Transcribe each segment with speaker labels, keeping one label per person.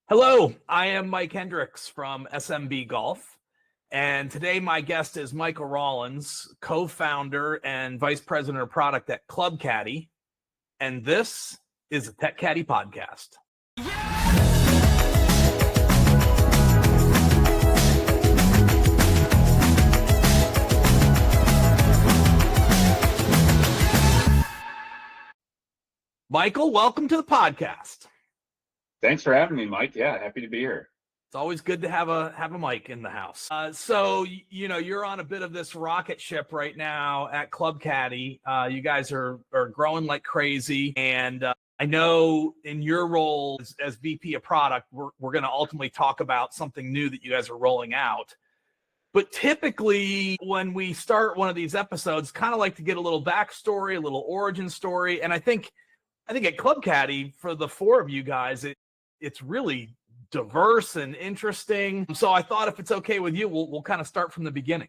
Speaker 1: Hello, I am Mike Hendrix from smbGOLF, and today my guest is Michael Rawlins, co-founder and vice president of product at Club Caddie, and this is a Tech Caddie podcast. Michael, welcome to the podcast.
Speaker 2: Thanks for having me, Mike. Yeah, happy to be here.
Speaker 1: It's always good to have a mic in the house. So you're on a bit of this rocket ship right now at Club Caddie. You guys are growing like crazy, and I know in your role as VP of product, we're going to ultimately talk about something new that you guys are rolling out. But typically, when we start one of these episodes, kind of like to get a little backstory, a little origin story, and I think at Club Caddie, for the four of you guys, it's really diverse and interesting. So I thought if it's okay with you, we'll kind of start from the beginning.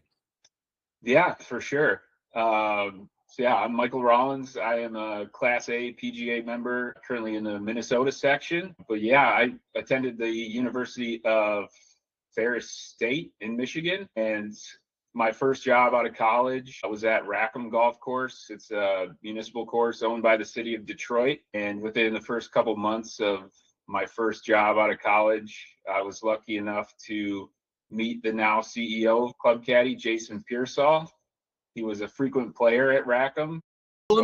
Speaker 2: Yeah, for sure. So yeah, I'm Michael Rawlins. I am a Class A PGA member, currently in the Minnesota section. But yeah, I attended the University of Ferris State in Michigan, and my first job out of college, I was at Rackham Golf Course. It's a municipal course owned by the city of Detroit. And within the first couple months of my first job out of college, I was lucky enough to meet the now CEO of Club Caddie, Jason Pearsall. He was a frequent player at Rackham.
Speaker 1: Let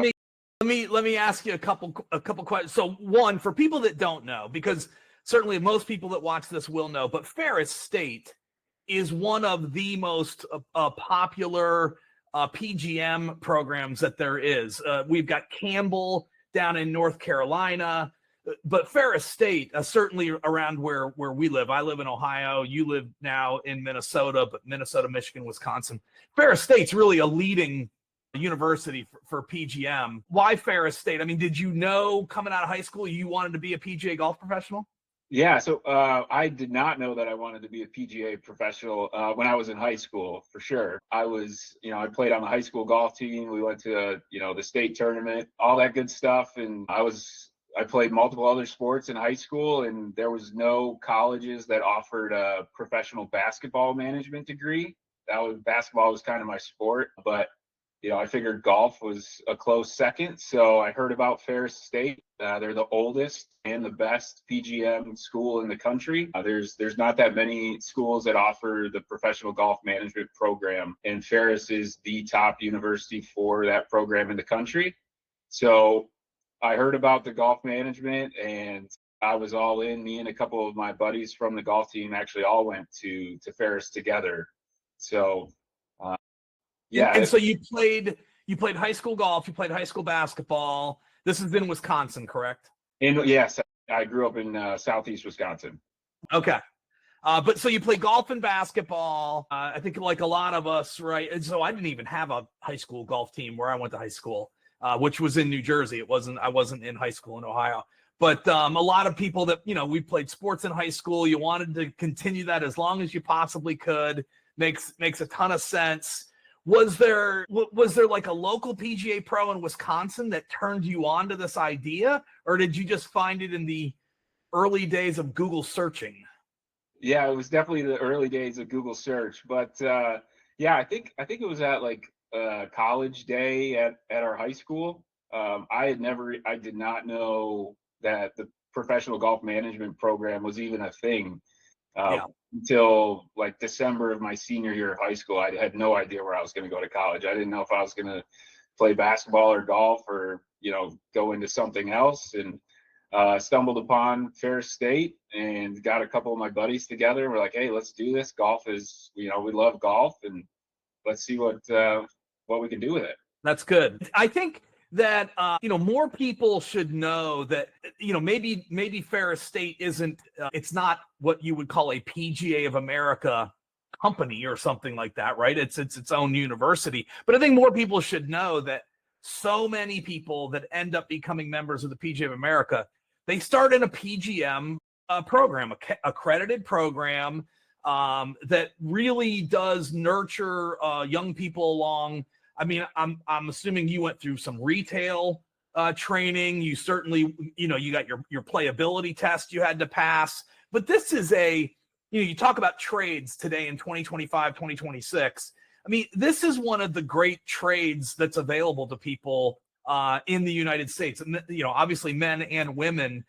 Speaker 1: me ask you a couple questions. So one, for people that don't know, because certainly most people that watch this will know, but Ferris State is one of the most popular PGM programs that there is. We've got Campbell down in North Carolina, but Ferris State, certainly around where we live. I live in Ohio. You live now in Minnesota, but Minnesota, Michigan, Wisconsin. Ferris State's really a leading university for PGM. Why Ferris State? I mean, did you know coming out of high school you wanted to be a PGA golf professional?
Speaker 2: Yeah, so I did not know that I wanted to be a PGA professional when I was in high school, for sure. I played on the high school golf team. We went to, the state tournament, all that good stuff. And I played multiple other sports in high school, and there was no colleges that offered a professional basketball management degree. Basketball was kind of my sport, but I figured golf was a close second. So I heard about Ferris State. They're the oldest and the best PGM school in the country. There's not that many schools that offer the professional golf management program, and Ferris is the top university for that program in the country. So I heard about the golf management, and I was all in. Me and a couple of my buddies from the golf team actually all went to Ferris together. So yeah.
Speaker 1: And so you played high school golf, you played high school basketball. This is in Wisconsin, correct?
Speaker 2: Yes, I grew up in southeast Wisconsin.
Speaker 1: Okay. But so you play golf and basketball. I think like a lot of us, right? And so I didn't even have a high school golf team where I went to high school, which was in New Jersey. I wasn't in high school in Ohio. But a lot of people that, we played sports in high school. You wanted to continue that as long as you possibly could. Makes a ton of sense. Was there like a local PGA pro in Wisconsin that turned you on to this idea, or did you just find it in the early days of Google searching?
Speaker 2: Yeah, it was definitely the early days of Google search, but yeah, I think it was at like college day at our high school. I did not know that the professional golf management program was even a thing. Until like December of my senior year of high school. I had no idea where I was going to go to college. I didn't know if I was going to play basketball or golf or, go into something else. And stumbled upon Ferris State and got a couple of my buddies together. We're like, hey, let's do this. Golf is, we love golf, and let's see what we can do with it.
Speaker 1: That's good. I think that more people should know that maybe Ferris State isn't it's not what you would call a PGA of America company or something like that, right? It's its own university. But I think more people should know that so many people that end up becoming members of the PGA of America, they start in a PGM program, accredited program that really does nurture young people along. I mean, I'm assuming you went through some retail training. You certainly, you got your playability test you had to pass. But this is you talk about trades today in 2025, 2026. I mean, this is one of the great trades that's available to people in the United States. And, obviously men and women.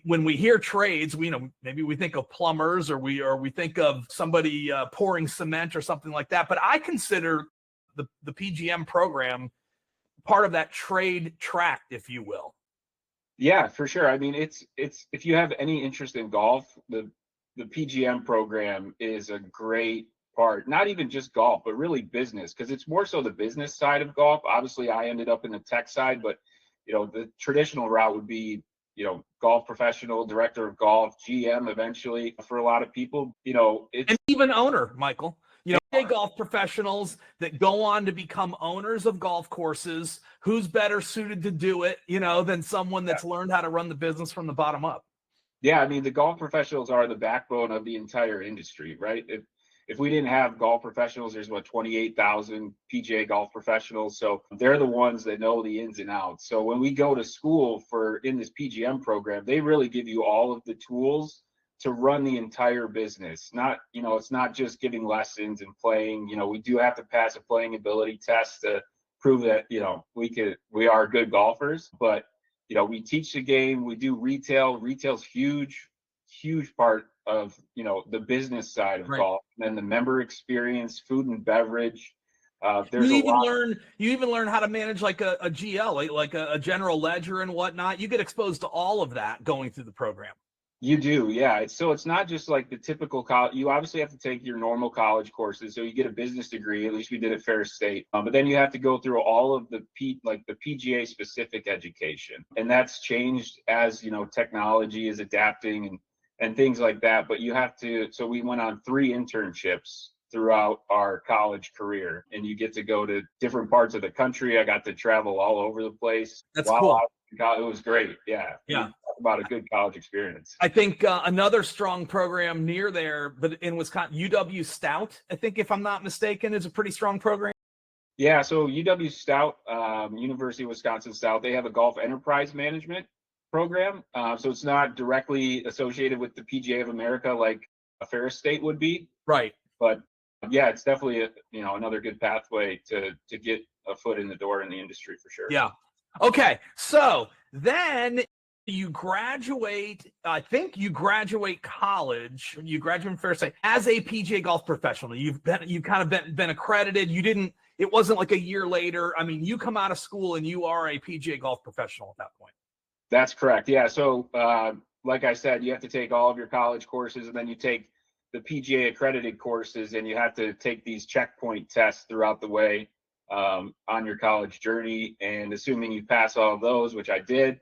Speaker 1: When we hear trades, maybe we think of plumbers or we think of somebody pouring cement or something like that. But I consider the PGM program part of that trade track, if you will.
Speaker 2: Yeah, for sure. I mean, it's if you have any interest in golf, the PGM program is a great part, not even just golf, but really business, because it's more so the business side of golf. Obviously, I ended up in the tech side, but the traditional route would be golf professional, director of golf, GM eventually for a lot of people. It's
Speaker 1: and even owner, Michael. Golf professionals that go on to become owners of golf courses. Who's better suited to do it, than someone that's learned how to run the business from the bottom up?
Speaker 2: Yeah, I mean, the golf professionals are the backbone of the entire industry, right? If we didn't have golf professionals, there's 28,000 PGA golf professionals. So they're the ones that know the ins and outs. So when we go to school in this PGM program, they really give you all of the tools to run the entire business. It's not just giving lessons and playing. We do have to pass a playing ability test to prove that, we are good golfers, but we teach the game, we do retail. Retail's huge part of, the business side of golf, and then the member experience, food and beverage. You
Speaker 1: even learn how to manage like a GL, like a general ledger and whatnot. You get exposed to all of that going through the program.
Speaker 2: You do, yeah. It's not just like the typical college. You obviously have to take your normal college courses, so you get a business degree. At least we did at Ferris State. But then you have to go through all of the PGA specific education, and that's changed as technology is adapting and things like that. But you have to. So we went on 3 internships throughout our college career, and you get to go to different parts of the country. I got to travel all over the place.
Speaker 1: That's cool.
Speaker 2: It was great. Yeah.
Speaker 1: Yeah.
Speaker 2: About a good college experience.
Speaker 1: I think another strong program near there, but in Wisconsin, UW Stout, I think, if I'm not mistaken, is a pretty strong program.
Speaker 2: Yeah, so UW Stout, University of Wisconsin Stout, they have a golf enterprise management program. So it's not directly associated with the PGA of America like a Ferris State would be.
Speaker 1: Right.
Speaker 2: But yeah, it's definitely another good pathway to get a foot in the door in the industry for sure.
Speaker 1: Yeah. Okay. So then you graduate, I think you graduate college, you graduate from Ferris State as a PGA golf professional. You've kind of been accredited. It wasn't like a year later. I mean, you come out of school and you are a PGA golf professional at that point.
Speaker 2: That's correct. Yeah. So like I said, you have to take all of your college courses, and then you take the PGA accredited courses, and you have to take these checkpoint tests throughout the way on your college journey. And assuming you pass all of those, which I did,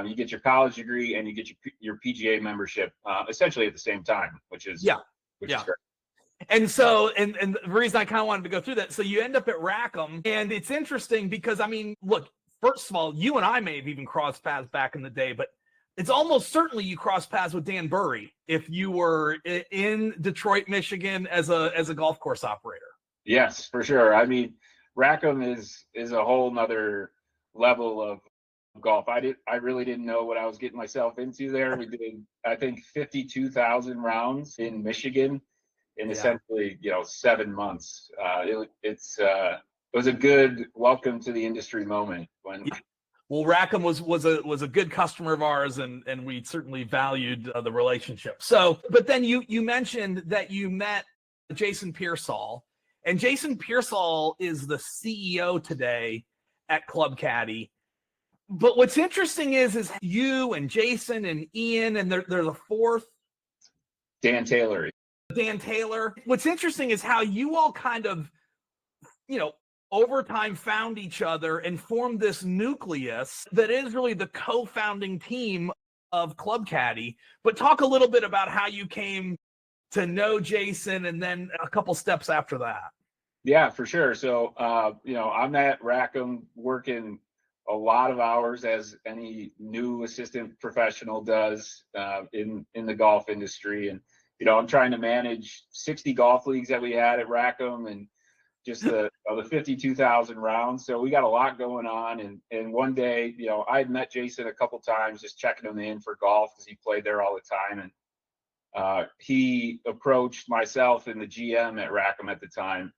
Speaker 2: you get your college degree and you get your PGA membership essentially at the same time, which is great.
Speaker 1: And so, and the reason I kind of wanted to go through that, so you end up at Rackham, and it's interesting because, I mean, look, first of all, you and I may have even crossed paths back in the day, but it's almost certainly you crossed paths with Dan Burry if you were in Detroit, Michigan as a golf course operator.
Speaker 2: Yes, for sure. I mean, Rackham is a whole nother level of golf. I really didn't know what I was getting myself into there. We did, I think, 52,000 rounds in Michigan in essentially 7 months. It was a good welcome to the industry moment when.
Speaker 1: Well, Rackham was a good customer of ours, and we certainly valued the relationship. So, but then you mentioned that you met Jason Pearsall, and Jason Pearsall is the CEO today at Club Caddie. But what's interesting is you and Jason and Ian, and there's a fourth,
Speaker 2: Dan Taylor.
Speaker 1: What's interesting is how you all kind of, over time found each other and formed this nucleus that is really the co-founding team of Club Caddie. But talk a little bit about how you came to know Jason, and then a couple steps after that.
Speaker 2: Yeah, for sure. So, I'm at Rackham working a lot of hours, as any new assistant professional does in the golf industry. And, I'm trying to manage 60 golf leagues that we had at Rackham, and just the 52,000 rounds. So we got a lot going on. And one day, I had met Jason a couple times, just checking him in for golf because he played there all the time. And he approached myself and the GM at Rackham at the time.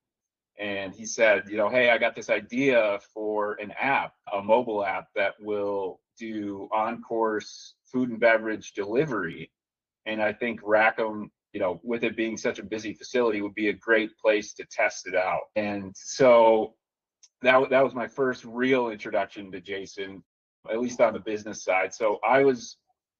Speaker 2: And he said, hey, I got this idea for an app, a mobile app that will do on-course food and beverage delivery. And I think Rackham, with it being such a busy facility, would be a great place to test it out. And so that was my first real introduction to Jason, at least on the business side. So I was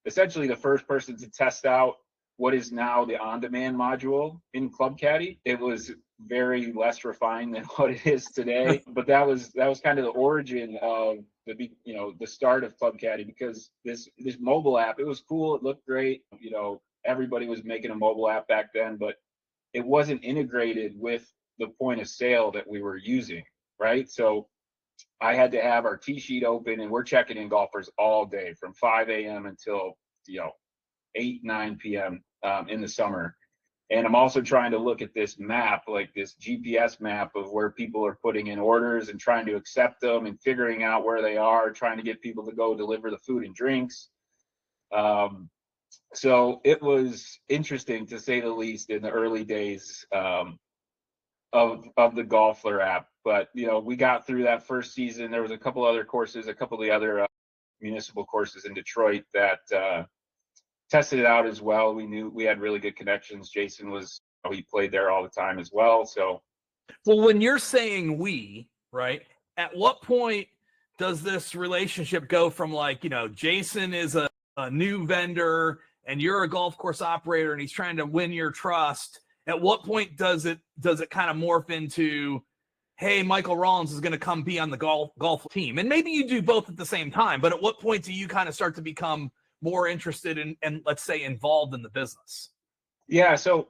Speaker 2: essentially the first person to test out what is now the on-demand module in Club Caddie. It was very less refined than what it is today, but that was kind of the origin of the start of Club Caddie, because this mobile app, it was cool, it looked great. Everybody was making a mobile app back then, but it wasn't integrated with the point of sale that we were using, right? So I had to have our tee sheet open, and we're checking in golfers all day from 5 a.m. until 8, 9 p.m. In the summer. And I'm also trying to look at this map, like this GPS map of where people are putting in orders and trying to accept them and figuring out where they are, trying to get people to go deliver the food and drinks. So it was interesting, to say the least, in the early days of the Golfler app. But we got through that first season. There was a couple other courses, a couple of the other municipal courses in Detroit that tested it out as well. We knew we had really good connections. Jason he played there all the time as well. So,
Speaker 1: well, when you're saying we, right, at what point does this relationship go from Jason is a new vendor and you're a golf course operator and he's trying to win your trust? At what point does it kind of morph into, hey, Michael Rawlins is going to come be on the golf team? And maybe you do both at the same time, but at what point do you kind of start to become more interested in, and let's say involved in the business?
Speaker 2: Yeah, so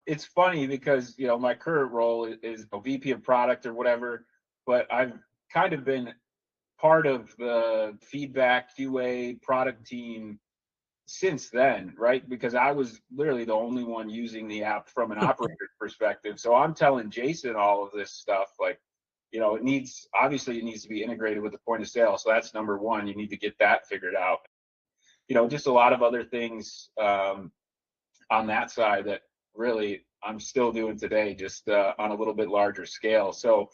Speaker 2: it's funny because my current role is a VP of product or whatever, but I've kind of been part of the feedback QA product team since then, right? Because I was literally the only one using the app from an operator perspective. So I'm telling Jason all of this stuff, it needs to be integrated with the point of sale. So that's number one. You need to get that figured out. Just a lot of other things on that side that really I'm still doing today, just on a little bit larger scale. So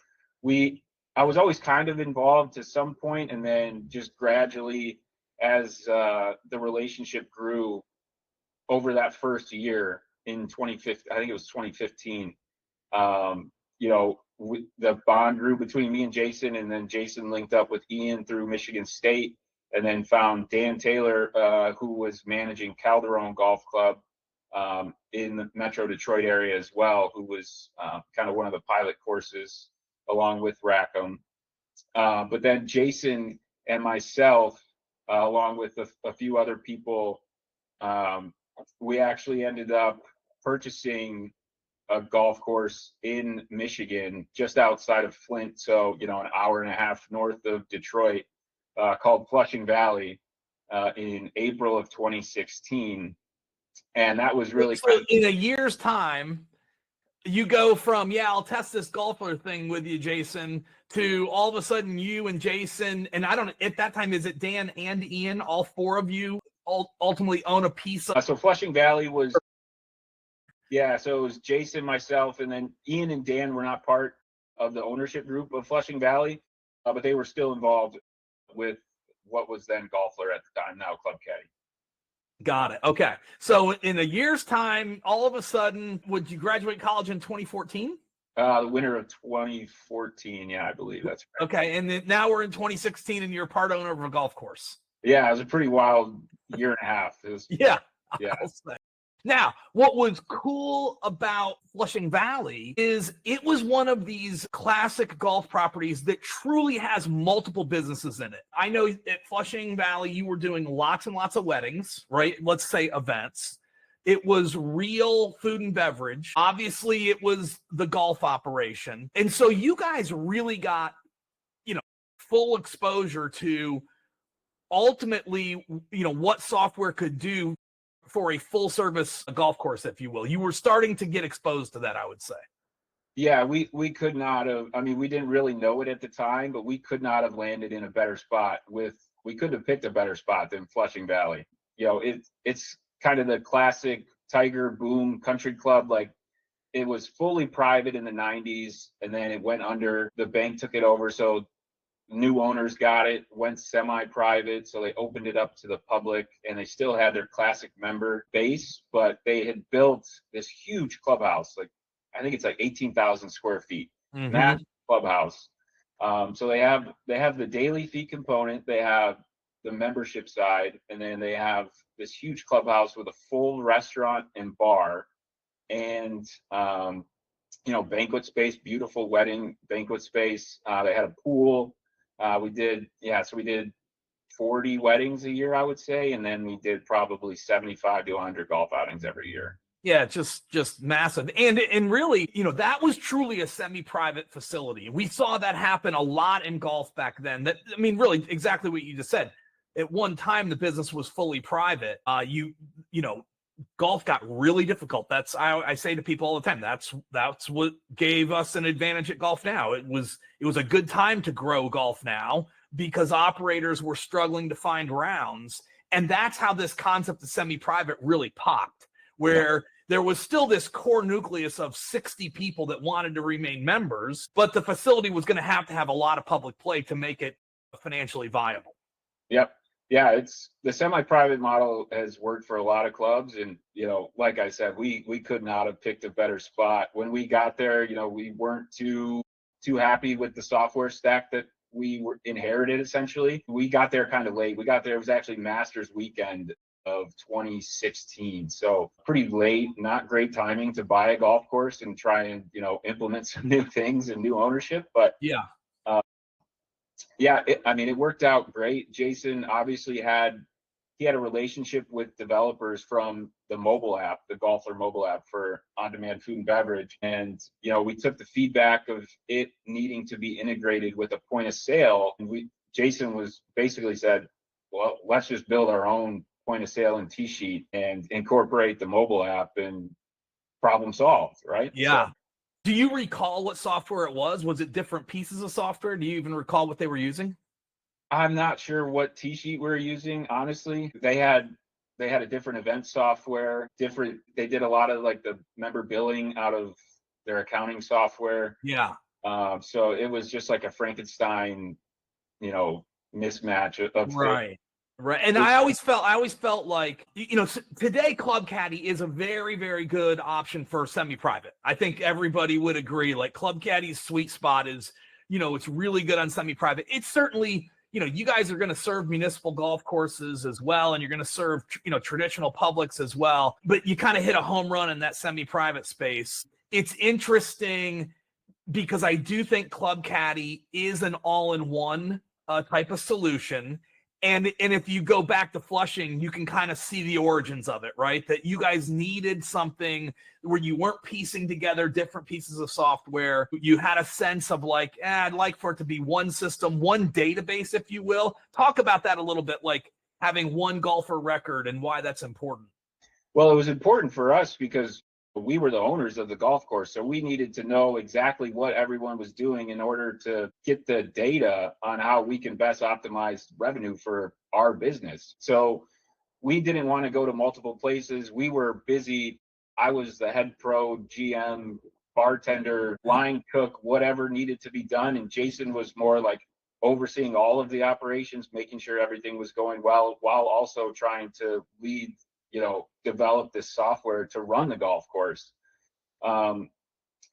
Speaker 2: I was always kind of involved to some point, and then just gradually, as the relationship grew over that first year in 2015, I think it was 2015, the bond grew between me and Jason, and then Jason linked up with Ian through Michigan State, and then found Dan Taylor, who was managing Calderon Golf Club in the Metro Detroit area as well, who was kind of one of the pilot courses along with Rackham. But then Jason and myself, along with a few other people, we actually ended up purchasing a golf course in Michigan, just outside of Flint, so an hour and a half north of Detroit, called Flushing Valley, in April of 2016. And that was really
Speaker 1: in a year's time, you go from, I'll test this golfer thing with you, Jason, to all of a sudden you and Jason, and I don't know, at that time, is it Dan and Ian, all four of you ultimately own a piece of?
Speaker 2: So Flushing Valley was, so it was Jason, myself, and then Ian and Dan were not part of the ownership group of Flushing Valley, but they were still involved with what was then Golfler at the time, now Club Caddie.
Speaker 1: Got it. Okay. So in a year's time, all of a sudden, would you graduate college in 2014?
Speaker 2: The winter of 2014. Yeah, I believe that's right.
Speaker 1: Okay. And then now we're in 2016 and you're part owner of a golf course.
Speaker 2: Yeah, it was a pretty wild year and a half. It was,
Speaker 1: yeah.
Speaker 2: Yeah.
Speaker 1: Now, what was cool about Flushing Valley is it was one of these classic golf properties that truly has multiple businesses in it. I know at Flushing Valley, you were doing lots and lots of weddings, right? Let's say events. It was real food and beverage. Obviously, it was the golf operation. And so you guys really got, full exposure to ultimately, what software could do for a full service golf course, if you will. You were starting to get exposed to that, I would say.
Speaker 2: Yeah, we could not have. I mean, we didn't really know it at the time, but we could not have landed in a better spot. We couldn't have picked a better spot than Flushing Valley. You know, it's kind of the classic Tiger Boom Country Club. Like, it was fully private in the 90s, and then it went under. The bank took it over, so new owners got it. Went semi-private, so they opened it up to the public, and they still had their classic member base, but they had built this huge clubhouse. Like, I think it's like 18,000 square feet, massive clubhouse. So they have the daily fee component, they have the membership side, and then they have this huge clubhouse with a full restaurant and bar, and banquet space, beautiful wedding banquet space. They had a pool. We did 40 weddings a year, I would say, and then we did probably 75 to 100 golf outings every year.
Speaker 1: Yeah, just massive. And really, that was truly a semi-private facility. We saw that happen a lot in golf back then. Really exactly what you just said. At one time, the business was fully private. Golf got really difficult. I say to people all the time, that's what gave us an advantage at Golf Now. It was a good time to grow Golf Now because operators were struggling to find rounds. And that's how this concept of semi-private really popped, where there was still this core nucleus of 60 people that wanted to remain members, but the facility was going to have a lot of public play to make it financially viable.
Speaker 2: Yep. Yeah, it's the semi-private model has worked for a lot of clubs, and like I said, we could not have picked a better spot. When we got there, we weren't too happy with the software stack that we inherited. Essentially, we got there kind of late. We got there, it was actually Masters weekend of 2016, so pretty late. Not great timing to buy a golf course and try and implement some new things and new ownership, but it worked out great. Jason obviously had a relationship with developers from the mobile app, the Golfer mobile app for on-demand food and beverage. And, we took the feedback of it needing to be integrated with a point of sale. And Jason was basically said, well, let's just build our own point of sale and tee sheet and incorporate the mobile app, and problem solved, right?
Speaker 1: Yeah. So, do you recall what software it was? Was it different pieces of software? Do you even recall what they were using?
Speaker 2: I'm not sure what tee sheet we were using, honestly. They had a different event software, they did a lot of like the member billing out of their accounting software.
Speaker 1: Yeah.
Speaker 2: So it was just like a Frankenstein, mismatch of
Speaker 1: right. Right. And I always felt like, today Club Caddie is a very, very good option for semi-private. I think everybody would agree, like Club Caddie's sweet spot is, it's really good on semi-private. It's certainly, you guys are going to serve municipal golf courses as well, and you're going to serve, traditional publics as well, but you kind of hit a home run in that semi-private space. It's interesting because I do think Club Caddie is an all-in-one type of solution. And if you go back to Flushing, you can kind of see the origins of it, right? That you guys needed something where you weren't piecing together different pieces of software. You had a sense of like, I'd like for it to be one system, one database, if you will. Talk about that a little bit, like having one golfer record and why that's important.
Speaker 2: Well, it was important for us because we were the owners of the golf course, so we needed to know exactly what everyone was doing in order to get the data on how we can best optimize revenue for our business. So we didn't want to go to multiple places. We were busy. I was the head pro, GM, bartender, line cook, whatever needed to be done, and Jason was more like overseeing all of the operations, making sure everything was going well, while also trying to lead, develop this software to run the golf course. But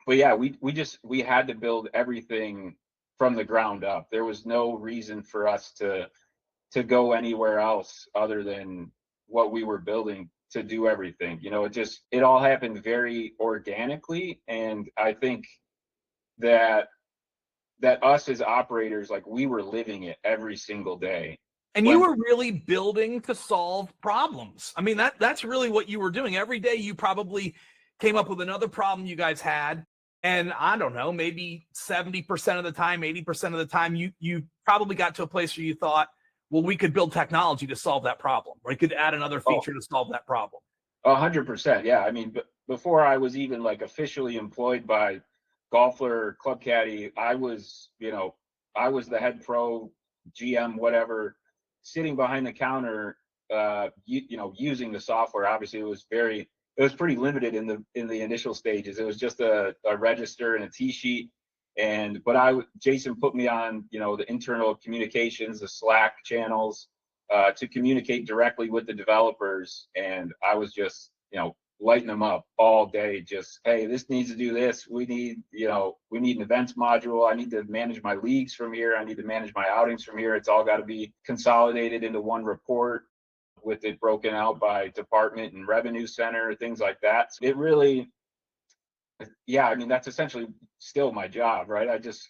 Speaker 2: yeah, we had to build everything from the ground up. There was no reason for us to go anywhere else other than what we were building to do everything. It all happened very organically. And I think that us as operators, like, we were living it every single day.
Speaker 1: And you were really building to solve problems. I mean, that's really what you were doing. Every day you probably came up with another problem you guys had. And I don't know, maybe 70% of the time, 80% of the time, you probably got to a place where you thought, well, we could build technology to solve that problem. Or we could add another feature to solve that problem.
Speaker 2: 100%. Yeah. I mean, before I was even like officially employed by Golfer, Club Caddie, I was the head pro, GM, whatever, sitting behind the counter, using the software. Obviously, it was pretty limited in the initial stages. It was just a register and a tee sheet. But Jason put me on, the internal communications, the Slack channels, to communicate directly with the developers. And I was just, lighting them up all day. Just, hey, this needs to do this. We need an events module. I need to manage my leagues from here. I need to manage my outings from here. It's all got to be consolidated into one report with it broken out by department and revenue center, things like that. It really, that's essentially still my job, right? I just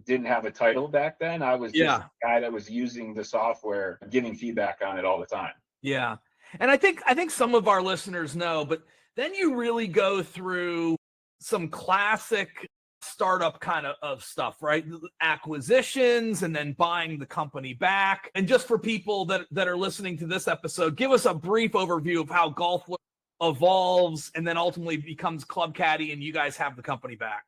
Speaker 2: didn't have a title back then. I was just the guy that was using the software, giving feedback on it all the time.
Speaker 1: Yeah. And I think some of our listeners know, but then you really go through some classic startup kind of stuff, right? Acquisitions and then buying the company back. And just for people that are listening to this episode, give us a brief overview of how Golf evolves and then ultimately becomes Club Caddie and you guys have the company back.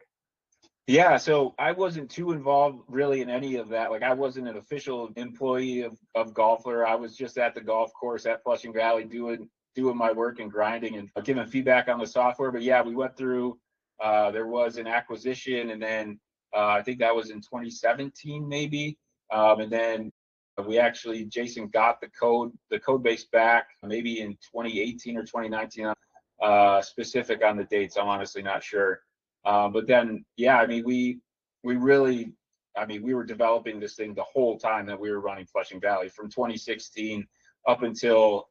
Speaker 2: Yeah, so I wasn't too involved really in any of that. Like, I wasn't an official employee of Golfer. I was just at the golf course at Flushing Valley doing my work and grinding and giving feedback on the software. But yeah, we went through, there was an acquisition, and then I think that was in 2017 maybe. And then Jason got the code base back maybe in 2018 or 2019, specific on the dates. I'm honestly not sure. But then, we were developing this thing the whole time that we were running Flushing Valley from 2016 up until,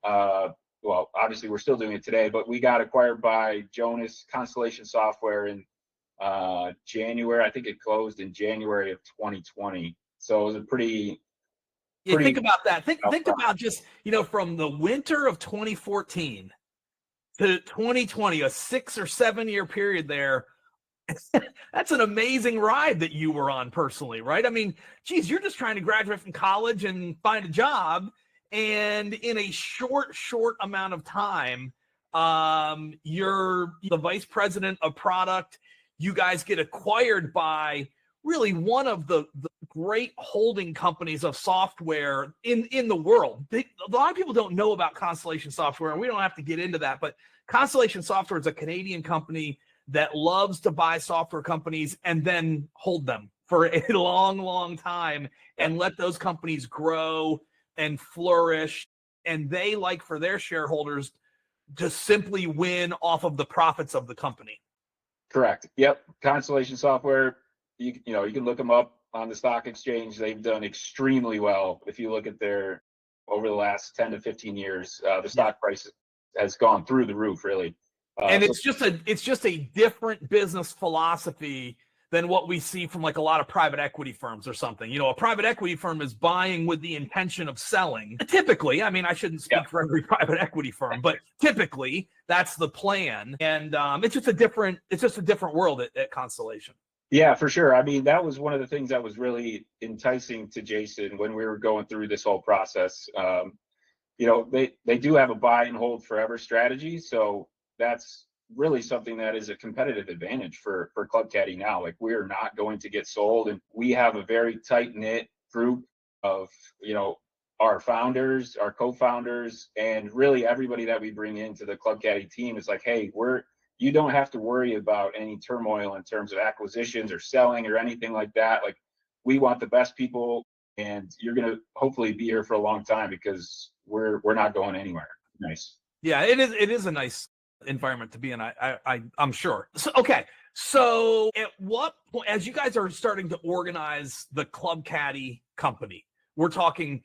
Speaker 2: obviously we're still doing it today, but we got acquired by Jonas, Constellation Software in January. I think it closed in January of 2020. So it was a pretty
Speaker 1: think about that. Think about just, from the winter of 2014 to 2020, a 6 or 7 year period there. That's an amazing ride that you were on personally, right? I mean, geez, you're just trying to graduate from college and find a job. And in a short amount of time, you're the vice president of product. You guys get acquired by really one of the great holding companies of software in the world. A lot of people don't know about Constellation Software, and we don't have to get into that, but Constellation Software is a Canadian company that loves to buy software companies and then hold them for a long time and let those companies grow and flourish. And they like for their shareholders to simply win off of the profits of the company.
Speaker 2: Correct. Yep. Constellation Software, you can look them up on the stock exchange. They've done extremely well. If you look at over the last 10 to 15 years, the stock price has gone through the roof, really.
Speaker 1: And it's just a different business philosophy than what we see from like a lot of private equity firms or something. A private equity firm is buying with the intention of selling. Typically, I mean, I shouldn't speak for every private equity firm, but typically that's the plan. And it's just a different world at Constellation.
Speaker 2: Yeah, for sure. I mean, that was one of the things that was really enticing to Jason when we were going through this whole process. They do have a buy and hold forever strategy. So that's really something that is a competitive advantage for Club Caddie now. Like, we're not going to get sold, and we have a very tight knit group of, our founders, our co-founders, and really everybody that we bring into the Club Caddie team. It's like, hey, you don't have to worry about any turmoil in terms of acquisitions or selling or anything like that. Like, we want the best people, and you're going to hopefully be here for a long time because we're not going anywhere. Nice.
Speaker 1: Yeah, it is a nice environment to be in. I'm sure. So at what point, as you guys are starting to organize the Club Caddie company, we're talking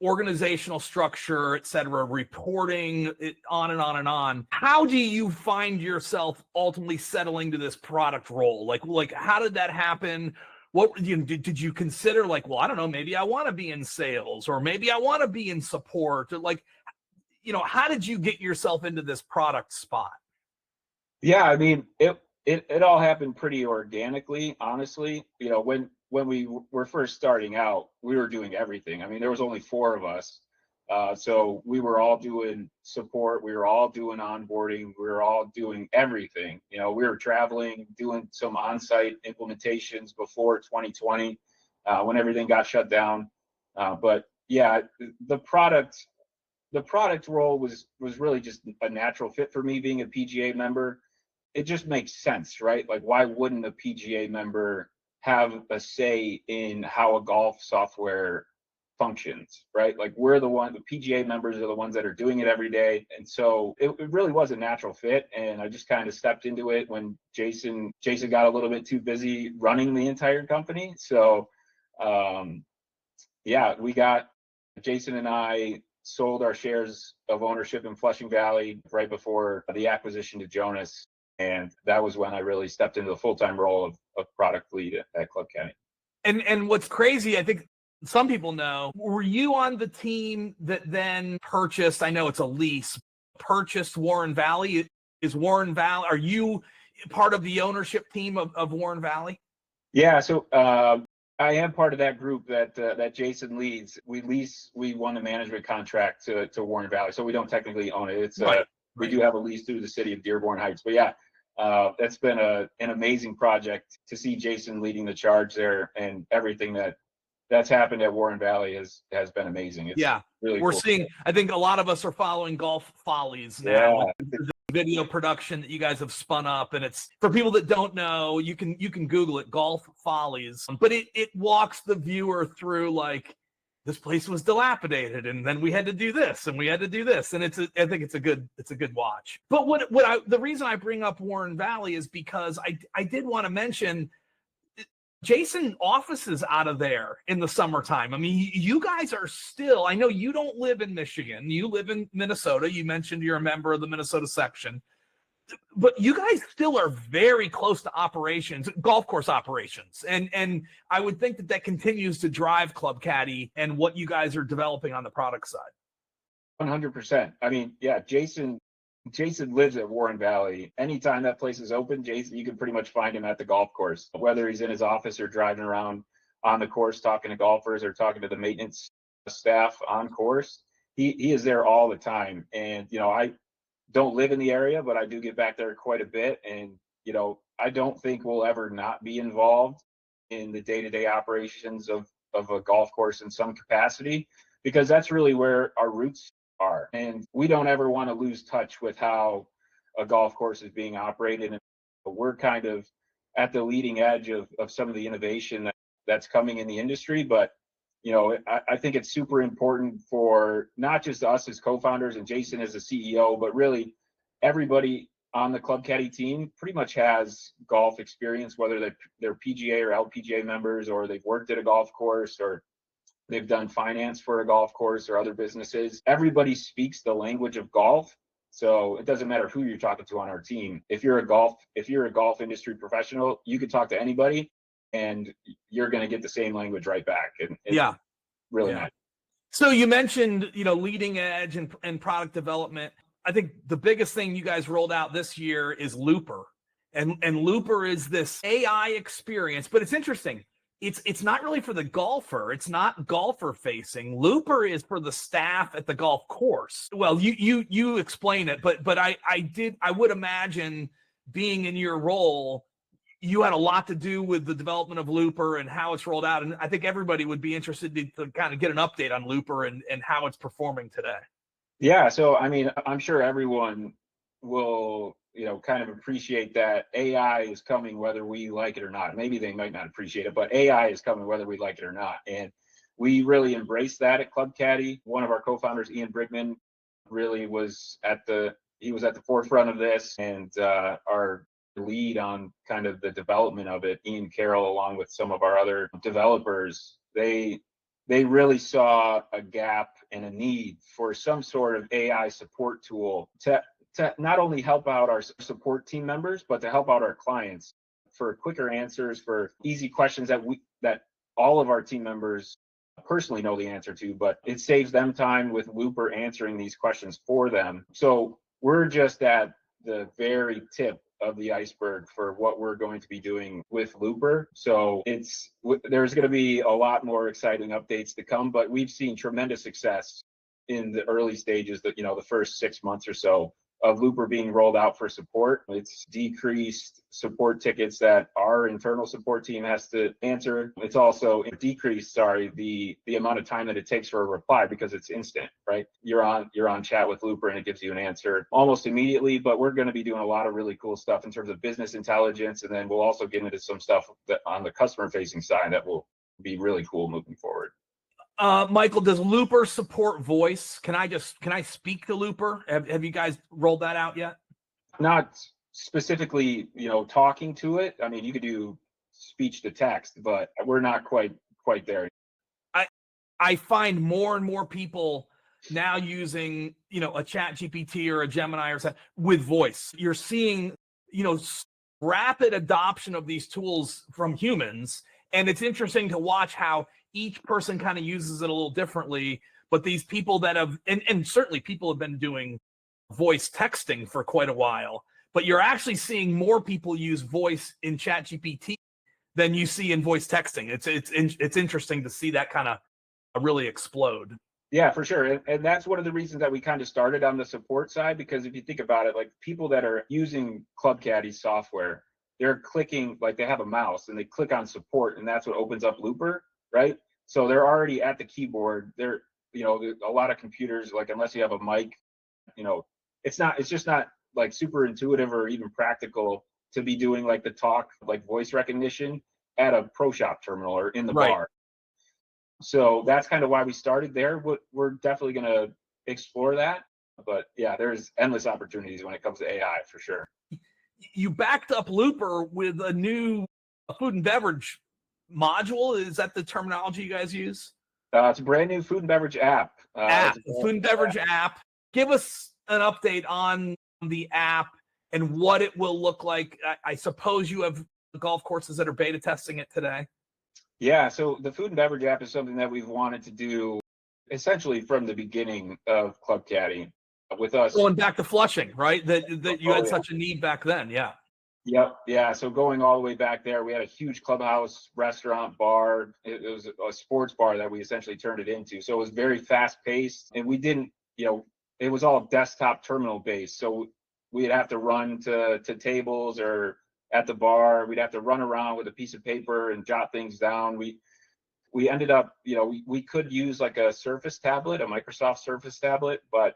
Speaker 1: organizational structure, et cetera, reporting, on and on and on. How do you find yourself ultimately settling to this product role? Like how did that happen? What did you consider? Like, well, I don't know, maybe I want to be in sales, or maybe I want to be in support. Like, how did you get yourself into this product spot?
Speaker 2: Yeah, I mean, it all happened pretty organically, honestly. When we were first starting out, we were doing everything. I mean, there was only 4 of us. So we were all doing support, we were all doing onboarding, we were all doing everything. You know, we were traveling, doing some on-site implementations before 2020, when everything got shut down. But yeah, the product role was really just a natural fit for me being a PGA member. It just makes sense, right? Like, why wouldn't a PGA member have a say in how a golf software functions, right? Like, the PGA members are the ones that are doing it every day. And so it really was a natural fit. And I just kind of stepped into it when Jason got a little bit too busy running the entire company. So yeah, Jason and I sold our shares of ownership in Flushing Valley right before the acquisition to Jonas. And that was when I really stepped into the full-time role of product lead at Club Caddie.
Speaker 1: And what's crazy, I think some people know, were you on the team that then purchased, I know it's a lease, purchased Warren Valley? Are you part of the ownership team of Warren Valley?
Speaker 2: Yeah, so I am part of that group that Jason leads. We won the management contract to Warren Valley, so we don't technically own it. It's
Speaker 1: right.
Speaker 2: We do have a lease through the city of Dearborn Heights. But yeah, that's been an amazing project to see Jason leading the charge there, and everything that's happened at Warren Valley has been amazing. It's really
Speaker 1: we're
Speaker 2: cool.
Speaker 1: seeing, I think a lot of us are following Golf Follies now.
Speaker 2: Yeah.
Speaker 1: With the video production that you guys have spun up, and it's, for people that don't know, you can Google it, Golf Follies, but it walks the viewer through, like, this place was dilapidated, and then we had to do this, and we had to do this, and I think it's a good watch. But the reason I bring up Warren Valley is because I did want to mention Jason offices out of there in the summertime. I mean, you guys are still, I know you don't live in Michigan, you live in Minnesota. You mentioned you're a member of the Minnesota section, but you guys still are very close to operations, golf course operations. And I would think that continues to drive Club Caddie and what you guys are developing on the product side.
Speaker 2: 100%. I mean, yeah, Jason lives at Warren Valley. Anytime that place is open, Jason, you can pretty much find him at the golf course, whether he's in his office or driving around on the course, talking to golfers or talking to the maintenance staff on course. He is there all the time. And, you know, I don't live in the area, but I do get back there quite a bit. And, you know, I don't think we'll ever not be involved in the day-to-day operations of a golf course in some capacity, because that's really where our roots are. And we don't ever want to lose touch with how a golf course is being operated. And we're kind of at the leading edge of some of the innovation that's coming in the industry. But, you know, I think it's super important for not just us as co-founders and Jason as the CEO, but really everybody on the Club Caddie team pretty much has golf experience, whether they're PGA or LPGA members, or they've worked at a golf course, or they've done finance for a golf course or other businesses. Everybody speaks the language of golf. So it doesn't matter who you're talking to on our team. If you're a golf industry professional, you can talk to anybody and you're going to get the same language right back. And it's really nice.
Speaker 1: So you mentioned, you know, leading edge and product development. I think the biggest thing you guys rolled out this year is Looper. And Looper is this AI experience, but it's interesting. It's not really for the golfer. It's not golfer facing. Looper is for the staff at the golf course. Well, you explain it, but I would imagine, being in your role, you had a lot to do with the development of Looper and how it's rolled out. And I think everybody would be interested to kind of get an update on Looper and how it's performing today.
Speaker 2: Yeah. So, I mean, I'm sure everyone will, you know, kind of appreciate that AI is coming whether we like it or not. Maybe they might not appreciate it, but AI is coming whether we like it or not. And we really embrace that at Club Caddie. One of our co-founders, Ian Brigman, really was at the forefront of this, and our lead on kind of the development of it, Ian Carroll, along with some of our other developers, they really saw a gap and a need for some sort of AI support tool to not only help out our support team members, but to help out our clients for quicker answers, for easy questions that all of our team members personally know the answer to, but it saves them time with Looper answering these questions for them. So we're just at the very tip of the iceberg for what we're going to be doing with Looper. So there's going to be a lot more exciting updates to come, but we've seen tremendous success in the early stages, that the first 6 months or so of Looper being rolled out for support. It's decreased support tickets that our internal support team has to answer. It's also decreased, the amount of time that it takes for a reply, because it's instant, right? You're on chat with Looper and it gives you an answer almost immediately. But we're going to be doing a lot of really cool stuff in terms of business intelligence, and then we'll also get into some stuff that on the customer facing side that will be really cool moving forward.
Speaker 1: Michael, does Looper support voice? Can I speak to Looper? Have you guys rolled that out yet?
Speaker 2: Not specifically, talking to it. I mean, you could do speech to text, but we're not quite there.
Speaker 1: I find more and more people now using, a Chat GPT or a Gemini or something with voice. You're seeing, rapid adoption of these tools from humans. And it's interesting to watch how each person kind of uses it a little differently. But these people that have, and certainly people have been doing voice texting for quite a while, but you're actually seeing more people use voice in Chat GPT than you see in voice texting. It's interesting to see that kind of really explode.
Speaker 2: Yeah, for sure. And that's one of the reasons that we kind of started on the support side, because if you think about it, like people that are using Club Caddie software, they're clicking, like they have a mouse and they click on support, and that's what opens up Looper, right? So they're already at the keyboard. They're, a lot of computers, like unless you have a mic, it's just not like super intuitive or even practical to be doing like the talk, like voice recognition at a pro shop terminal or in the bar. So that's kind of why we started there. We're definitely going to explore that. But yeah, there's endless opportunities when it comes to AI for sure.
Speaker 1: You backed up Looper with a new food and beverage module. Is that the terminology you guys use?
Speaker 2: It's a brand new food and beverage app.
Speaker 1: Food and beverage app. Give us an update on the app and what it will look like. I suppose you have golf courses that are beta testing it today.
Speaker 2: Yeah, so the food and beverage app is something that we've wanted to do essentially from the beginning of Club Caddie with us.
Speaker 1: Going back to Flushing, right? That you had such a need back then, yeah.
Speaker 2: Yep, yeah, so going all the way back there, we had a huge clubhouse, restaurant, bar. It was a sports bar that we essentially turned it into. So it was very fast paced, and we didn't, it was all desktop terminal based. So we'd have to run to tables or at the bar, we'd have to run around with a piece of paper and jot things down. We ended up, we could use like a Surface tablet, a Microsoft Surface tablet, but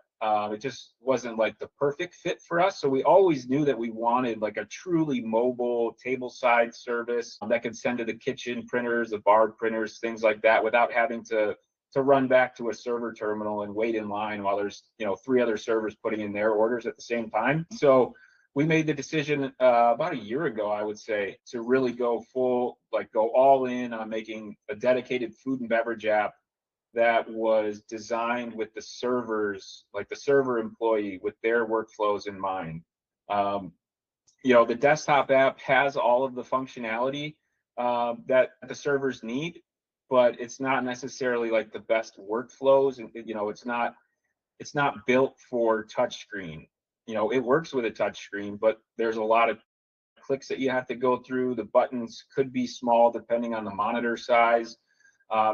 Speaker 2: it just wasn't like the perfect fit for us. So we always knew that we wanted like a truly mobile tableside service that could send to the kitchen printers, the bar printers, things like that, without having to run back to a server terminal and wait in line while there's 3 other servers putting in their orders at the same time. So we made the decision about a year ago, I would say, to really go all in on making a dedicated food and beverage app that was designed with the servers, like the server employee, with their workflows in mind. The desktop app has all of the functionality that the servers need, but it's not necessarily like the best workflows, and it's not built for touchscreen. It works with a touch screen, but there's a lot of clicks that you have to go through. The buttons could be small depending on the monitor size.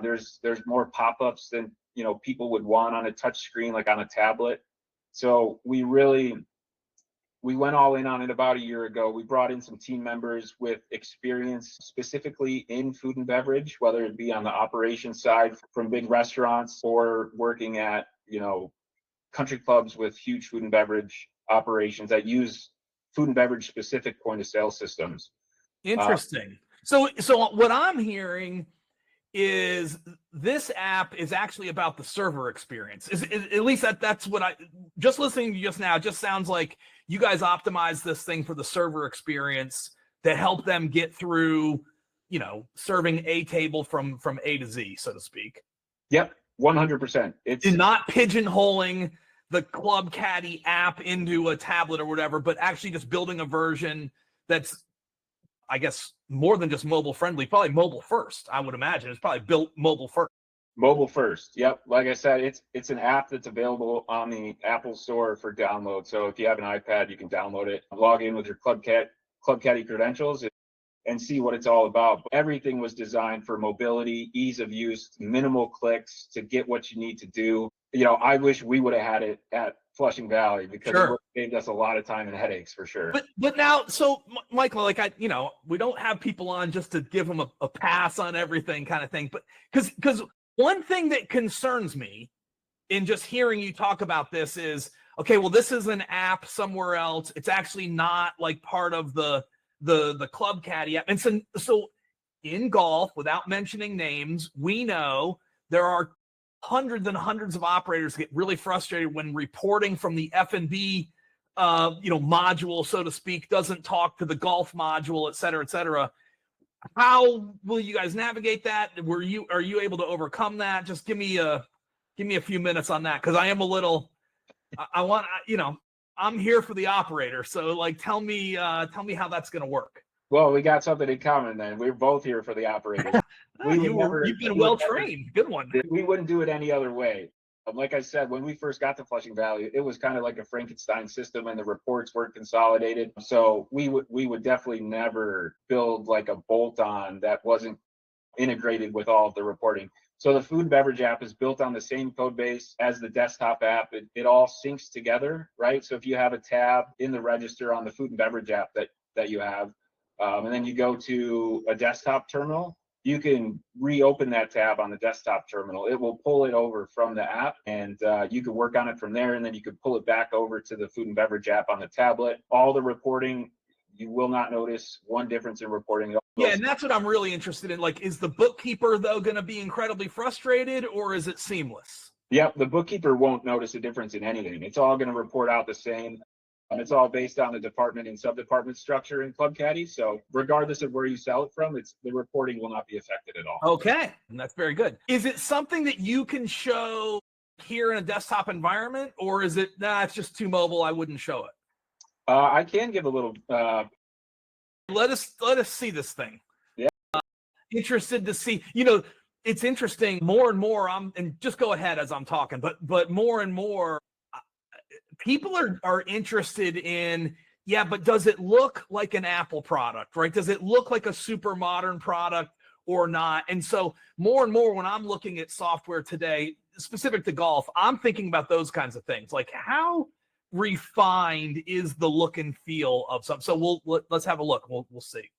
Speaker 2: There's more pop-ups than people would want on a touch screen, like on a tablet. So we went all in on it about a year ago. We brought in some team members with experience specifically in food and beverage, whether it be on the operations side from big restaurants or working at country clubs with huge food and beverage operations that use food and beverage specific point of sale systems.
Speaker 1: Interesting. So what I'm hearing is this app is actually about the server experience. At least that's what just listening to you just now, just sounds like you guys optimize this thing for the server experience to help them get through, serving a table from A to Z, so to speak.
Speaker 2: Yep, 100%. It's
Speaker 1: not pigeonholing the Club Caddie app into a tablet or whatever, but actually just building a version that's, I guess, more than just mobile friendly, probably mobile first. I would imagine it's probably built mobile first.
Speaker 2: Mobile first. Yep. Like I said, it's an app that's available on the Apple Store for download. So if you have an iPad, you can download it, log in with your Club Caddie credentials, and see what it's all about. Everything was designed for mobility, ease of use, minimal clicks to get what you need to do. I wish we would have had it at Flushing Valley because it would
Speaker 1: Sure.
Speaker 2: have saved us a lot of time and headaches for sure.
Speaker 1: But now, so Michael, like we don't have people on just to give them a pass on everything kind of thing. But because one thing that concerns me in just hearing you talk about this is, okay, well, this is an app somewhere else. It's actually not like part of the Club Caddie app. And so in golf, without mentioning names, we know there are hundreds and hundreds of operators get really frustrated when reporting from the F&B module, so to speak, doesn't talk to the golf module, et cetera, et cetera. How will you guys navigate that? Are you able to overcome that? Just give me a few minutes on that, because I am a little. I'm here for the operator, so like tell me how that's going to work.
Speaker 2: Well, we got something in common then. We're both here for the operators.
Speaker 1: You've been well trained. Good one.
Speaker 2: We wouldn't do it any other way. Like I said, when we first got to Flushing Valley, it was kind of like a Frankenstein system, and the reports weren't consolidated. So we would definitely never build like a bolt-on that wasn't integrated with all of the reporting. So the Food and Beverage app is built on the same code base as the desktop app. It all syncs together, right? So if you have a tab in the register on the Food and Beverage app that you have, and then you go to a desktop terminal, you can reopen that tab on the desktop terminal. It will pull it over from the app, and you can work on it from there, and then you can pull it back over to the Food and Beverage app on the tablet. All the reporting, you will not notice one difference in reporting.
Speaker 1: Yeah, and that's what I'm really interested in. Like, is the bookkeeper, though, going to be incredibly frustrated, or is it seamless?
Speaker 2: Yep, the bookkeeper won't notice a difference in anything. It's all going to report out the same. It's all based on the department and sub-department structure in Club Caddie. So regardless of where you sell it from, the reporting will not be affected at all.
Speaker 1: Okay, and that's very good. Is it something that you can show here in a desktop environment, or is it, it's just too mobile, I wouldn't show it?
Speaker 2: I can give a little.
Speaker 1: Let us see this thing.
Speaker 2: Yeah.
Speaker 1: Interested to see, it's interesting more and more. And just go ahead as I'm talking, but more and more people are interested in, but does it look like an Apple product, right? Does it look like a super modern product or not? And so more and more when I'm looking at software today, specific to golf, I'm thinking about those kinds of things. Like, how refined is the look and feel of something? So let's have a look. We'll see.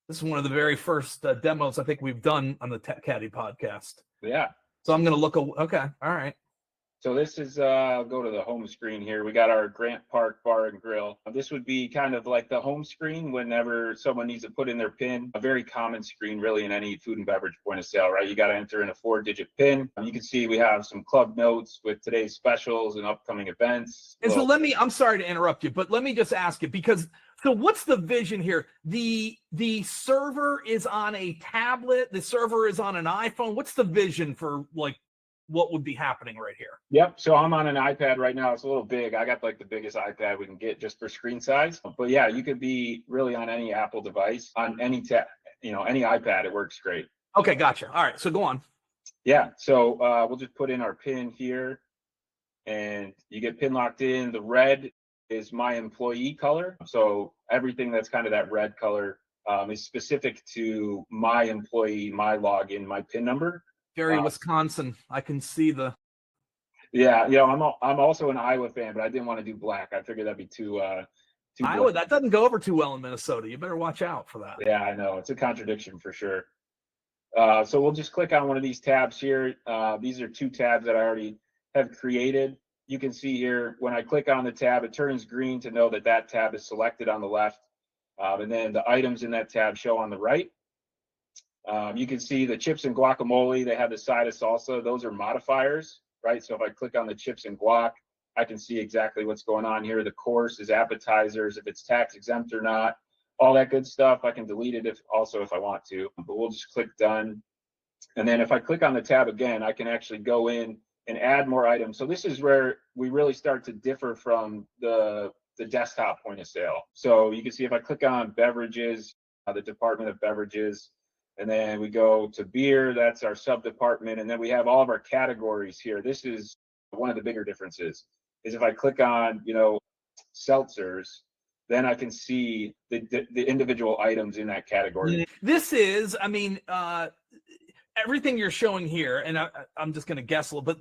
Speaker 1: This is one of the very first demos I think we've done on the Tech Caddie podcast.
Speaker 2: Yeah.
Speaker 1: So I'm going to look. Okay. All right.
Speaker 2: So this is, go to the home screen here. We got our Grant Park Bar and Grill. This would be kind of like the home screen whenever someone needs to put in their PIN. A very common screen really in any food and beverage point of sale, right? You got to enter in a 4-digit PIN. You can see we have some club notes with today's specials and upcoming events.
Speaker 1: And so I'm sorry to interrupt you, but let me just ask you, because so what's the vision here? The server is on a tablet. The server is on an iPhone. What's the vision for like what would be happening right here?
Speaker 2: Yep. So I'm on an iPad right now. It's a little big. I got like the biggest iPad we can get just for screen size. But yeah, you could be really on any Apple device, on any any iPad. It works great.
Speaker 1: Okay, gotcha. All right, so go on.
Speaker 2: Yeah. So we'll just put in our PIN here, and you get PIN locked in. The red is my employee color. So everything that's kind of that red color is specific to my employee, my login, my PIN number.
Speaker 1: Very Wisconsin. I can see the.
Speaker 2: Yeah, I'm also an Iowa fan, but I didn't want to do black. I figured that'd be too
Speaker 1: Iowa, that doesn't go over too well in Minnesota. You better watch out for that.
Speaker 2: Yeah, I know. It's a contradiction for sure. So we'll just click on one of these tabs here. These are 2 tabs that I already have created. You can see here, when I click on the tab, it turns green to know that tab is selected on the left. And then the items in that tab show on the right. You can see the chips and guacamole, they have the side of salsa. Those are modifiers, right? So if I click on the chips and guac, I can see exactly what's going on here. The course is appetizers, if it's tax exempt or not, all that good stuff. I can delete it if I want to, but we'll just click done. And then if I click on the tab again, I can actually go in and add more items. So this is where we really start to differ from the desktop point of sale. So you can see if I click on beverages, the department of beverages, and then we go to beer, that's our sub-department. And then we have all of our categories here. This is one of the bigger differences, is if I click on, seltzers, then I can see the individual items in that category.
Speaker 1: This is, everything you're showing here, and I'm just going to guess a little bit,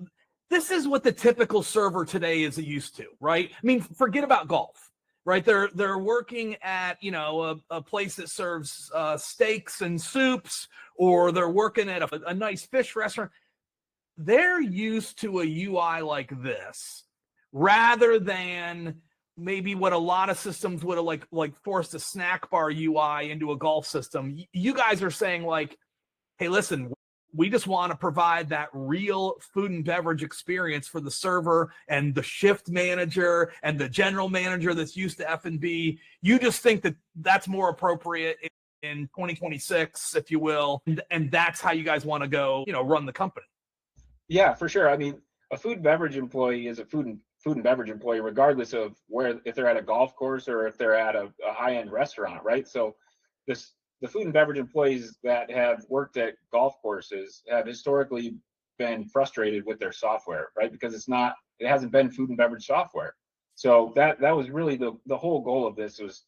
Speaker 1: this is what the typical server today is used to, right? I mean, forget about golf, right? They're working at, you know, a place that serves steaks and soups, or they're working at a nice fish restaurant. They're used to a UI like this, rather than maybe what a lot of systems would have like forced a snack bar UI into a golf system. You guys are saying like, hey, listen, we just want to provide that real food and beverage experience for the server and the shift manager and the general manager that's used to F&B. You just think that that's more appropriate in 2026, if you will, and that's how you guys want to go, you know, run the company.
Speaker 2: Yeah, for sure. I mean, a food and beverage employee is a food and beverage employee, regardless of where, if they're at a golf course or if they're at a high-end restaurant, right? So the food and beverage employees that have worked at golf courses have historically been frustrated with their software, right? Because it hasn't been food and beverage software. So that was really the whole goal of this was,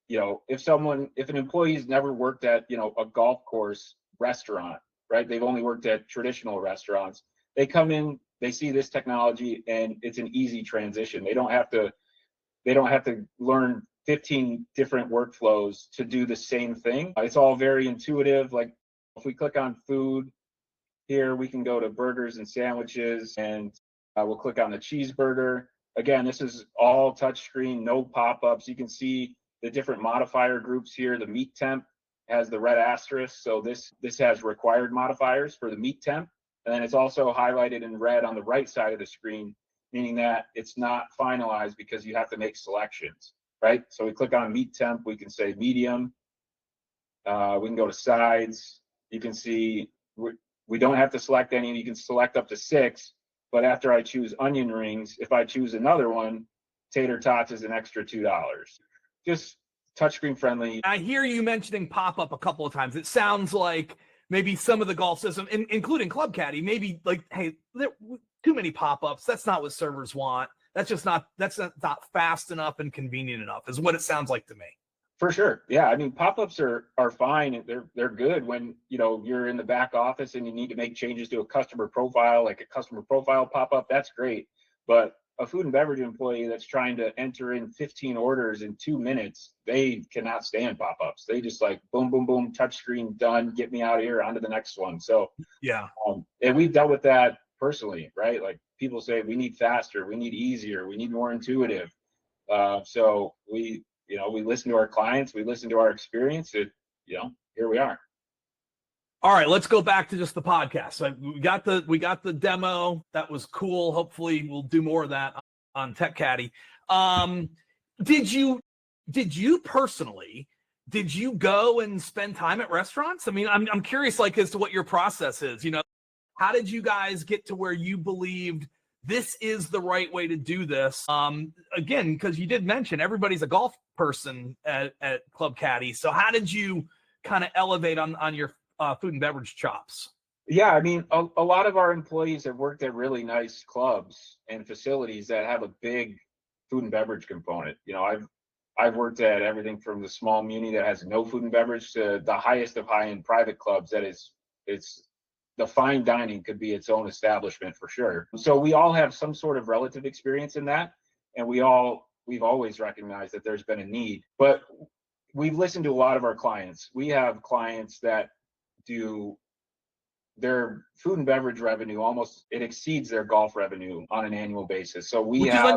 Speaker 2: you know, if an employee's never worked at, you know, a golf course restaurant, right? They've only worked at traditional restaurants. They come in, they see this technology, and it's an easy transition. They don't have to learn 15 different workflows to do the same thing. It's all very intuitive. Like if we click on food here, we can go to burgers and sandwiches, and we'll click on the cheeseburger. Again, this is all touchscreen, no pop-ups. You can see the different modifier groups here. The meat temp has the red asterisk, so this has required modifiers for the meat temp, and then it's also highlighted in red on the right side of the screen, meaning that it's not finalized because you have to make selections, right? So we click on meat temp, we can say medium, we can go to sides. You can see we don't have to select any, you can select up to 6, but after I choose onion rings, if I choose another one, tater tots is an extra $2. Just touchscreen friendly.
Speaker 1: I hear you mentioning pop-up a couple of times. It sounds like maybe some of the golf system, including Club Caddie, maybe like, hey, too many pop-ups. That's not what servers want. That's not fast enough and convenient enough, is what it sounds like to me.
Speaker 2: For sure. Yeah. I mean, pop-ups are fine. And they're good when, you know, you're in the back office and you need to make changes to a customer profile, like a customer profile pop-up. That's great. But a food and beverage employee that's trying to enter in 15 orders in 2 minutes, they cannot stand pop-ups. They just like boom, boom, boom, touch screen, done, get me out of here, on to the next one. So
Speaker 1: yeah.
Speaker 2: And we've dealt with that personally, right? Like people say we need faster, we need easier, we need more intuitive. So we listen to our clients, we listen to our experience, here we are.
Speaker 1: All right, let's go back to just the podcast. So we got the demo. That was cool. Hopefully we'll do more of that on Tech Caddie. Did you personally, did you go and spend time at restaurants? I mean, I'm curious, like, as to what your process is. You know, how did you guys get to where you believed this is the right way to do this? Again, because you did mention everybody's a golf person at Club Caddie. So how did you kind of elevate on your food and beverage chops?
Speaker 2: Yeah, I mean, a lot of our employees have worked at really nice clubs and facilities that have a big food and beverage component. You know, I've worked at everything from the small muni that has no food and beverage to the highest of high-end private clubs that it's the fine dining could be its own establishment for sure. So we all have some sort of relative experience in that, and we've always recognized that there's been a need. But we've listened to a lot of our clients. We have clients that do their food and beverage revenue it exceeds their golf revenue on an annual basis. So which is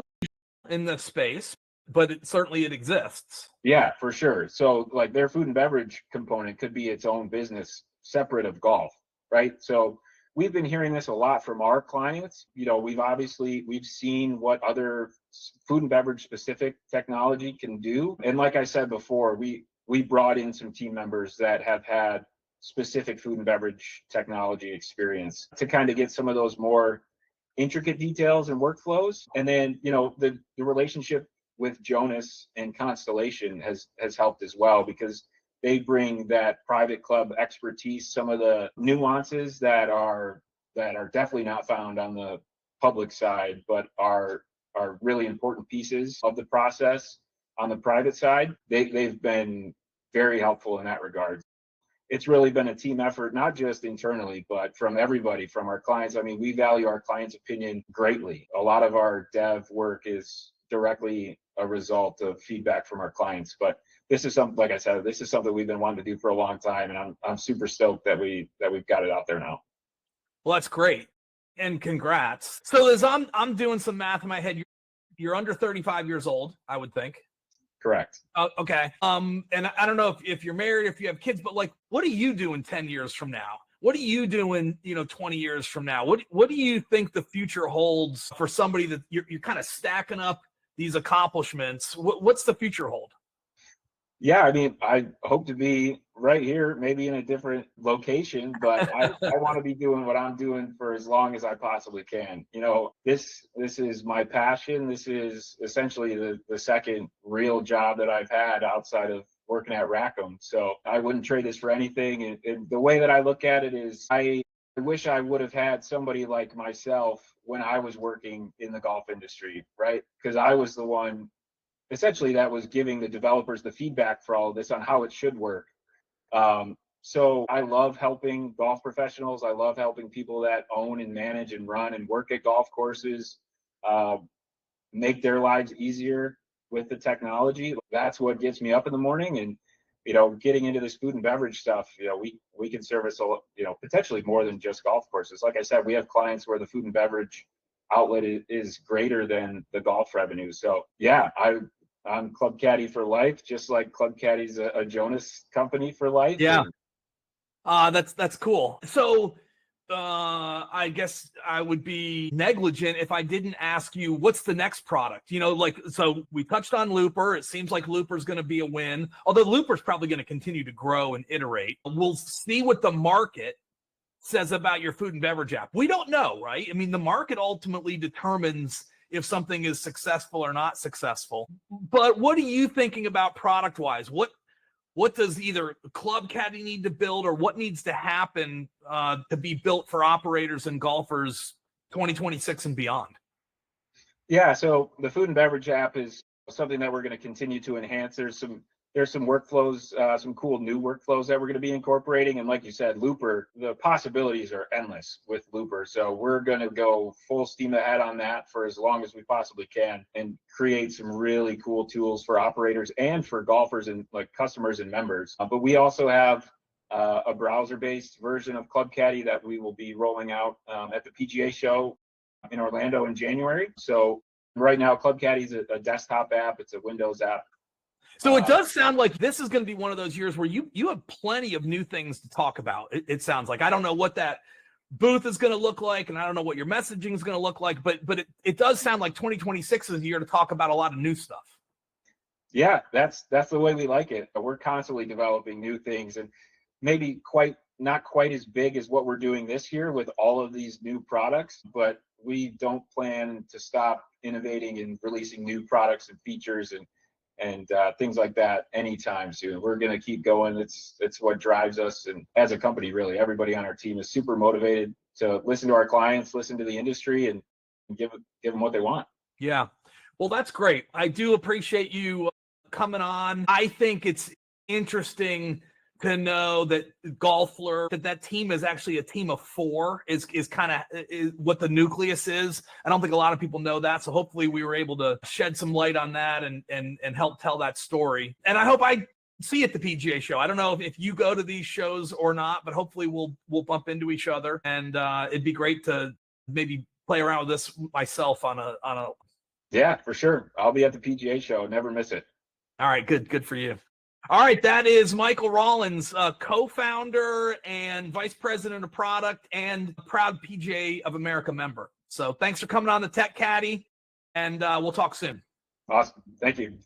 Speaker 1: in the space, but it exists.
Speaker 2: Yeah, for sure. So like their food and beverage component could be its own business separate of golf, right? So we've been hearing this a lot from our clients. You know, we've seen what other food and beverage specific technology can do. And like I said before, we brought in some team members that have had specific food and beverage technology experience to kind of get some of those more intricate details and workflows. And then, you know, the relationship with Jonas and Constellation has helped as well, because they bring that private club expertise, some of the nuances that are definitely not found on the public side, but are really important pieces of the process on the private side. They've been very helpful in that regard. it's really been a team effort, not just internally, but from everybody, from our clients. I mean, we value our clients' opinion greatly. A lot of our dev work is directly a result of feedback from our clients. But this is something, like I said, this is something we've been wanting to do for a long time, and I'm super stoked that we've got it out there now.
Speaker 1: Well, that's great, and congrats. So as I'm doing some math in my head, you're under 35 years old, I would think.
Speaker 2: Correct.
Speaker 1: Okay. And I don't know if you're married, if you have kids, but like, what are you doing 10 years from now? What are you doing, 20 years from now? What do you think the future holds for somebody that you're kind of stacking up these accomplishments? What's the future hold?
Speaker 2: Yeah, I mean, I hope to be right here, maybe in a different location, but I want to be doing what I'm doing for as long as I possibly can. This is my passion. This is essentially the second real job that I've had outside of working at Rackham. So I wouldn't trade this for anything. And the way that I look at it is I wish I would have had somebody like myself when I was working in the golf industry, right? Because I was the one essentially that was giving the developers the feedback for all of this on how it should work. So I love helping golf professionals. I love helping people that own and manage and run and work at golf courses, make their lives easier with the technology. That's what gets me up in the morning. And getting into this food and beverage stuff, we can service potentially more than just golf courses. Like I said, we have clients where the food and beverage outlet is greater than the golf revenue. So yeah, I'm Club Caddie for life, just like Club Caddie's a Jonas company for life.
Speaker 1: Yeah. That's cool. So I guess I would be negligent if I didn't ask you what's the next product. So we touched on Looper. It seems like Looper's going to be a win, although Looper's probably going to continue to grow and iterate. We'll see what the market says about your food and beverage app. We don't know, right? I mean, the market ultimately determines if something is successful or not successful. But what are you thinking about product-wise? What does either Club Caddie need to build, or what needs to happen to be built for operators and golfers 2026 and beyond?
Speaker 2: Yeah, so the food and beverage app is something that we're going to continue to enhance. There's some workflows, some cool new workflows that we're going to be incorporating. And like you said, Looper, the possibilities are endless with Looper. So we're going to go full steam ahead on that for as long as we possibly can and create some really cool tools for operators and for golfers and like customers and members. But we also have a browser-based version of Club Caddie that we will be rolling out at the PGA show in Orlando in January. So right now, Club Caddie is a desktop app. It's a Windows app.
Speaker 1: So it does sound like this is going to be one of those years where you have plenty of new things to talk about. It sounds like. I don't know what that booth is going to look like, and I don't know what your messaging is going to look like, but it does sound like 2026 is a year to talk about a lot of new stuff.
Speaker 2: Yeah, that's the way we like it. We're constantly developing new things, and maybe not quite as big as what we're doing this year with all of these new products, but we don't plan to stop innovating and releasing new products and features and things like that anytime soon. We're going to keep going. It's what drives us. And as a company, really, everybody on our team is super motivated to listen to our clients, listen to the industry, and give them what they want. Yeah.
Speaker 1: Well, that's great. I do appreciate you coming on. I think it's interesting to know that Golfler, that team is actually a team of 4 is kind of what the nucleus is. I don't think a lot of people know that. So hopefully we were able to shed some light on that and help tell that story. And I hope I see you at the PGA show. I don't know if you go to these shows or not, but hopefully we'll bump into each other. And it'd be great to maybe play around with this myself on a.
Speaker 2: Yeah, for sure. I'll be at the PGA show. Never miss it.
Speaker 1: All right. Good for you. All right, that is Michael Rawlins, co-founder and vice president of product and proud PGA of America member. So thanks for coming on the Tech Caddie, and we'll talk soon.
Speaker 2: Awesome. Thank you.